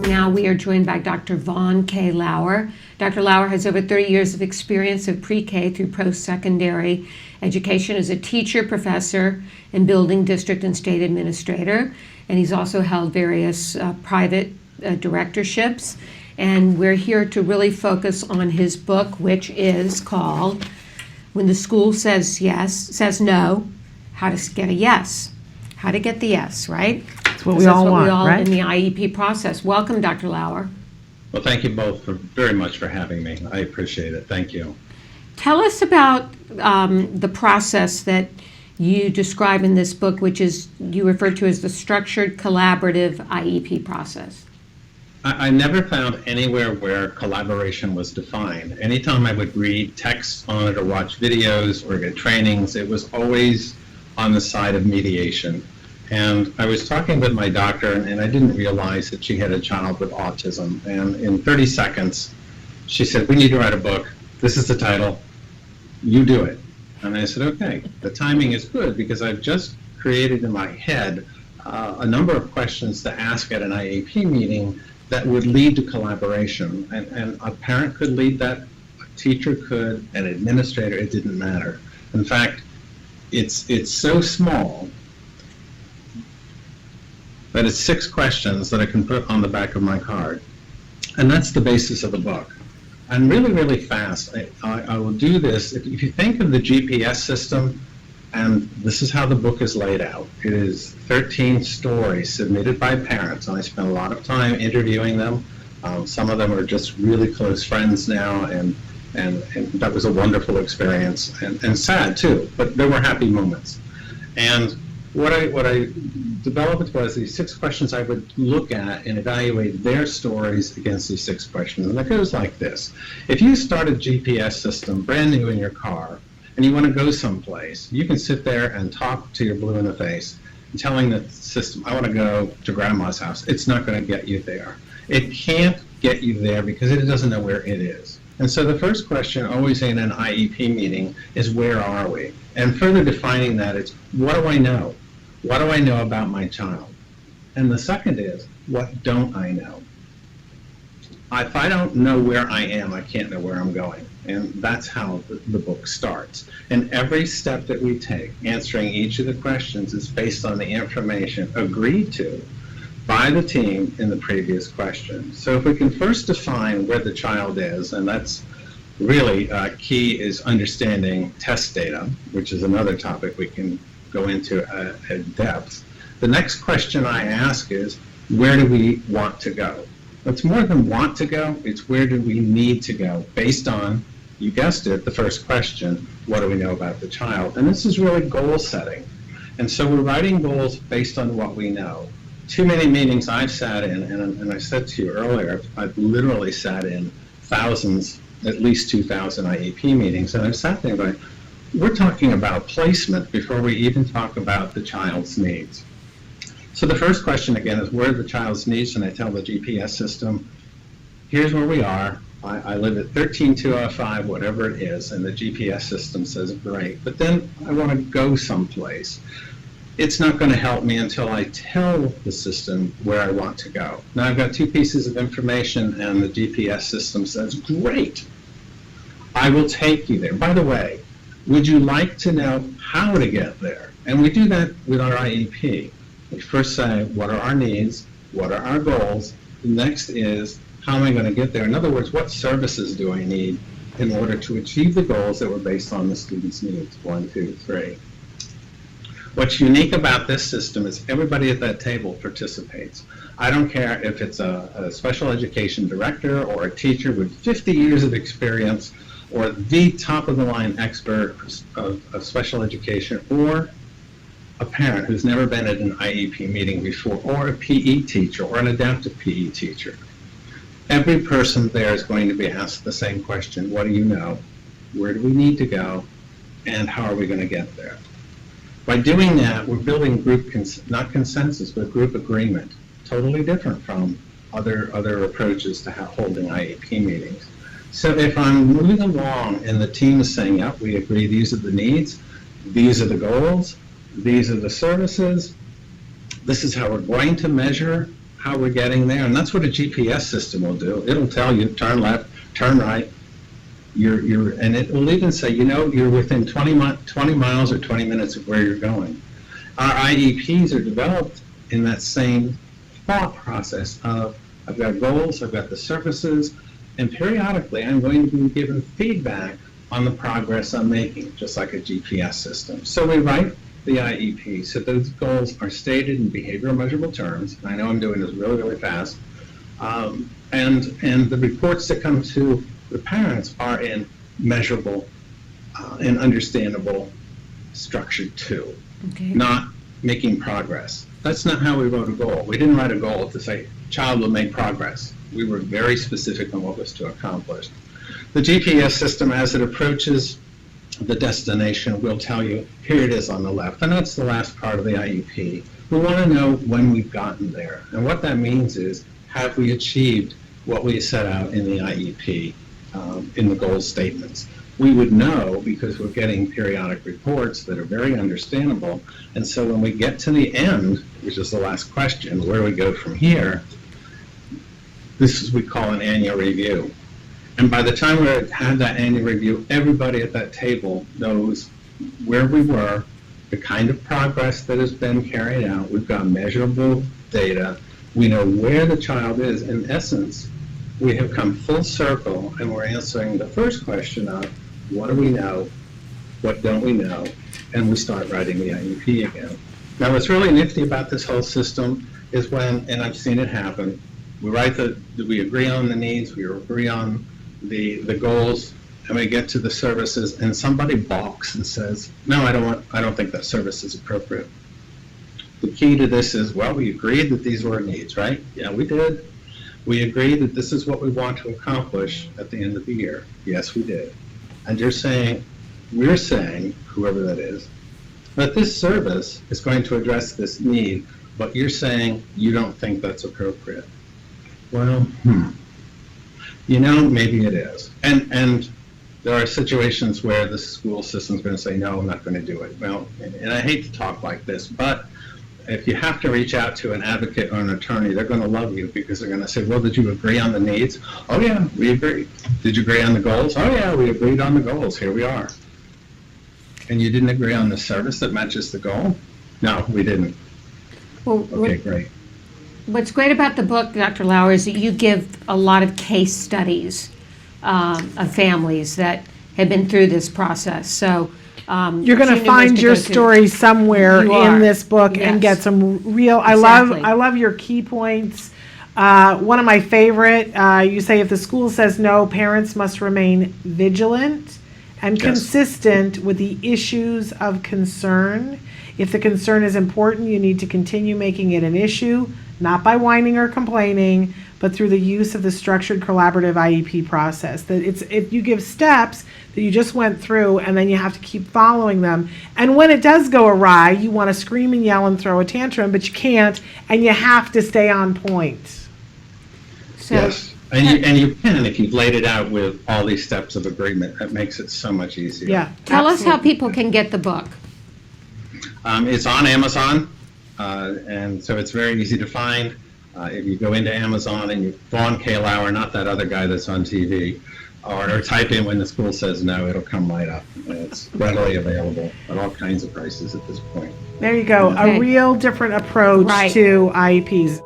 Now we are joined by Dr. Vaughn K. Lauer. Dr. Lauer has over 30 years of experience of pre-K through post-secondary education as a teacher, professor, and building district and state administrator. And he's also held various private directorships. And we're here to really focus on his book, which is called When the School Says No, How to Get a Yes. How to get the yes, right? That's what we all want, right? In the IEP process. Welcome, Dr. Lauer. Well, thank you both very much for having me. I appreciate it. Thank you. Tell us about the process that you describe in this book, which is you refer to as the structured collaborative IEP process. I never found anywhere where collaboration was defined. Anytime I would read texts on it or watch videos or get trainings, it was always on the side of mediation. And I was talking with my doctor, and I didn't realize that she had a child with autism. And in 30 seconds, she said, "We need to write a book. This is the title. You do it." And I said, okay. The timing is good because I've just created in my head a number of questions to ask at an IEP meeting that would lead to collaboration. And a parent could lead that, a teacher could, an administrator, it didn't matter. In fact, it's so small that it's 6 questions that I can put on the back of my card. And that's the basis of the book. And really, really fast, I will do this. If you think of the GPS system, and this is how the book is laid out. It is 13 stories submitted by parents, and I spent a lot of time interviewing them. Some of them are just really close friends now, and that was a wonderful experience, and sad too, but there were happy moments. And what I developed was these 6 questions I would look at and evaluate their stories against these 6 questions. And it goes like this. If you start a GPS system brand new in your car and you want to go someplace, you can sit there and talk to your blue in the face and telling the system, I want to go to grandma's house. It's not going to get you there. It can't get you there because it doesn't know where it is. And so the first question always in an IEP meeting is, where are we? And further defining that, it's, what do I know? What do I know about my child? And the second is, what don't I know? If I don't know where I am, I can't know where I'm going. And that's how the book starts. And every step that we take, answering each of the questions, is based on the information agreed to by the team in the previous question. So if we can first define where the child is, and that's really key, is understanding test data, which is another topic we can go into at depth. The next question I ask is, where do we want to go? It's more than want to go, it's where do we need to go, based on, you guessed it, the first question, what do we know about the child? And this is really goal setting. And so we're writing goals based on what we know. Too many meetings I've sat in, and I said to you earlier, I've literally sat in thousands, at least 2,000 IEP meetings, and I've sat there going, we're talking about placement before we even talk about the child's needs. So the first question again is, where are the child's needs? And I tell the GPS system, here's where we are. I live at 13205, whatever it is, and the GPS system says, great. But then I want to go someplace. It's not going to help me until I tell the system where I want to go. Now I've got 2 pieces of information, and the GPS system says, great, I will take you there. By the way, would you like to know how to get there? And we do that with our IEP. We first say, what are our needs? What are our goals? The next is, how am I going to get there? In other words, what services do I need in order to achieve the goals that were based on the student's needs? 1, 2, 3. What's unique about this system is everybody at that table participates. I don't care if it's a special education director or a teacher with 50 years of experience, or the top-of-the-line expert of special education, or a parent who's never been at an IEP meeting before, or a PE teacher, or an adaptive PE teacher. Every person there is going to be asked the same question: what do you know? Where do we need to go? And how are we going to get there? By doing that, we're building group, not consensus, but group agreement, totally different from other approaches to holding IEP meetings. So if I'm moving along and the team is saying, yep, we agree, these are the needs, these are the goals, these are the services, this is how we're going to measure how we're getting there, and that's what a GPS system will do. It'll tell you, turn left, turn right, and it will even say, you're within 20 miles or 20 minutes of where you're going. Our IEPs are developed in that same thought process of, I've got goals, I've got the services, and periodically I'm going to be given feedback on the progress I'm making, just like a GPS system. So we write the IEP, so those goals are stated in behavioral measurable terms. I know I'm doing this really, really fast. And the reports that come to the parents are in measurable and understandable structured too, Okay. not making progress. That's not how we wrote a goal. We didn't write a goal to say, child will make progress. We were very specific on what was to accomplish. The GPS system, as it approaches the destination, will tell you, here it is on the left. And that's the last part of the IEP. We want to know when we've gotten there. And what that means is, have we achieved what we set out in the IEP, in the goal statements? We would know because we're getting periodic reports that are very understandable. And so when we get to the end, which is the last question, where we go from here, this is what we call an annual review. And by the time we had that annual review, everybody at that table knows where we were, the kind of progress that has been carried out. We've got measurable data. We know where the child is. In essence, we have come full circle, and we're answering the first question of, what do we know? What don't we know? And we start writing the IEP again. Now, what's really nifty about this whole system is when, and I've seen it happen, we agree on the needs, we agree on the goals, and we get to the services, and somebody balks and says, no, I don't think that service is appropriate. The key to this is, well, we agreed that these were needs, right? Yeah, we did. We agreed that this is what we want to accomplish at the end of the year. Yes, we did. And we're saying, whoever that is, that this service is going to address this need, but you're saying you don't think that's appropriate. Well, maybe it is. And there are situations where the school system's going to say, no, I'm not going to do it. Well, and I hate to talk like this, but if you have to reach out to an advocate or an attorney, they're going to love you because they're going to say, well, did you agree on the needs? Oh, yeah, we agreed. Did you agree on the goals? Oh, yeah, we agreed on the goals. Here we are. And you didn't agree on the service that matches the goal? No, we didn't. Well, Okay, great. what's great about the book, Dr. Lauer, is that you give a lot of case studies of families that have been through this process. So you're going to find your story somewhere in this book and get some real. Exactly. I love your key points. One of my favorite. You say if the school says no, parents must remain vigilant and consistent with the issues of concern. If the concern is important, you need to continue making it an issue, not by whining or complaining, but through the use of the structured collaborative IEP process. That if you give steps that you just went through and then you have to keep following them. And when it does go awry, you want to scream and yell and throw a tantrum, but you can't, and you have to stay on point. So, yes, and you can if you've laid it out with all these steps of agreement. That makes it so much easier. Yeah. tell us how absolutely. people can get the book. It's on Amazon, and so it's very easy to find. If you go into Amazon and you Vaughn K. Lauer, not that other guy that's on TV, or type in when the school says no, it'll come right up. And it's readily available at all kinds of prices at this point. There you go. Okay. A real different approach Right. to IEPs.